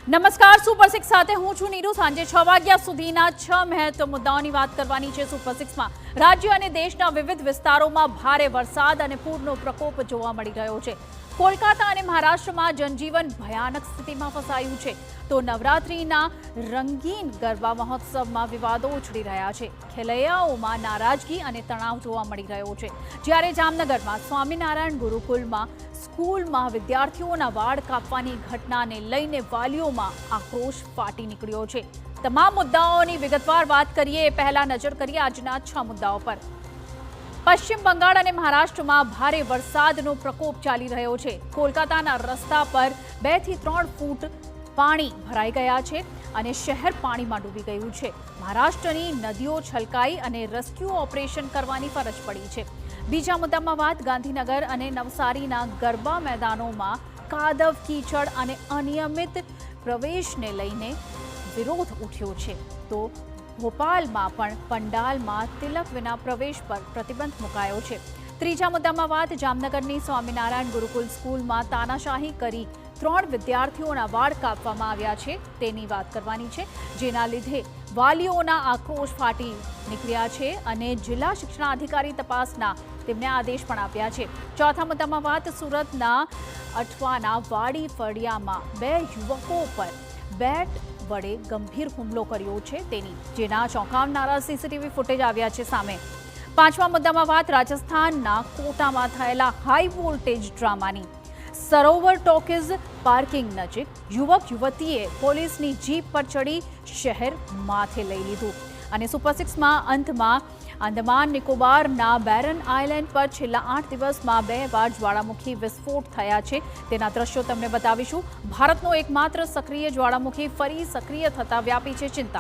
નમસ્કાર, super six સાથે હું છું નીરુ। સાંજે 6 વાગ્યા સુધીના 6 મહત્વ મુદ્દાઓની વાત કરવાની છે। સુપર સિક્સમાં રાજ્ય અને દેશના વિવિધ વિસ્તારોમાં ભારે વરસાદ અને પૂરનો પ્રકોપ જોવા મળી રહ્યો છે। કોલકાતા અને મહારાષ્ટ્રમાં જનજીવન ભયાનક સ્થિતિમાં ફસાયું છે, તો નવરાત્રિના રંગીન ગરબા મહોત્સવમાં વિવાદો ઉછળી રહ્યા છે। ખેલૈયાઓમાં નારાજગી અને તણાવ જોવા મળી રહ્યો છે, જ્યારે જામનગરમાં સ્વામિનારાયણ ગુરુકુલમાં સ્કૂલમાં વિદ્યાર્થીઓના વાળ કાપવાની ઘટનાને લઈને વાલીઓમાં આક્રોશ ફાટી નીકળ્યો છે। તમામ મુદ્દાઓની વિગતવાર વાત કરીએ એ પહેલા નજર કરીએ આજના 6 મુદ્દાઓ પર। પશ્ચિમ બંગાળ અને મહારાષ્ટ્રમાં ભારે વરસાદનો પ્રકોપ ચાલી રહ્યો છે। કોલકાતાના રસ્તા પર 2 થી 3 ફૂટ પાણી ભરાઈ ગયા છે અને શહેર પાણીમાં ડૂબી ગયું છે। મહારાષ્ટ્રની નદીઓ છલકાઈ અને રેસ્ક્યુ ઓપરેશન કરવાની ફરજ પડી છે। બીજા મુદ્દામાં વાત ગાંધીનગર અને નવસારીના ગરબા મેદાનોમાં કાદવ, કીચડ અને અનિયમિત પ્રવેશને લઈને વિરોધ ઉઠ્યો છે, તો ભોપાલમાં પણ પંડાલમાં તિલક વિના પ્રવેશ પર પ્રતિબંધ મુકાયો છે। ત્રીજા મુદ્દામાં વાત જામનગરની સ્વામિનારાયણ ગુરુકુલ સ્કૂલમાં તાનાશાહી કરી 3 વિદ્યાર્થીઓના વાળ કાપવામાં આવ્યા છે તેની વાત કરવાની છે, જેના લીધે વાલીઓના આક્રોશ ફાટી નીકળ્યા છે અને જિલ્લા શિક્ષણાધિકારી તપાસના તેમને આદેશ પણ આપ્યા છે। ચોથા મુદ્દામાં વાત સુરતના અઠવાના વાડી ફળિયામાં 2 યુવકો પર બેટ વડે ગંભીર હુમલો કર્યો છે તેની, જેના ચોંકાવનારા સીસીટીવી ફૂટેજ આવ્યા છે સામે। પાંચમા મુદ્દામાં વાત રાજસ્થાનના કોટામાં થયેલા હાઈ વોલ્ટેજ ડ્રામાની। સરોવર ટોકીઝ પાર્કિંગ નજીક યુવક યુવતીએ પોલીસની જીપ પર ચડી શહેર માથે લઈ લીધું। અને સુપર સિક્સમાં અંતમાં અંદમાન નિકોબારના બેરન આઇલેન્ડ પર છેલ્લા 8 દિવસમાં 2 વાર જ્વાળામુખી વિસ્ફોટ થયા છે તેના દ્રશ્યો તમને બતાવીશું। ભારતનો એકમાત્ર સક્રિય જ્વાળામુખી ફરી સક્રિય થતા વ્યાપી છે ચિંતા।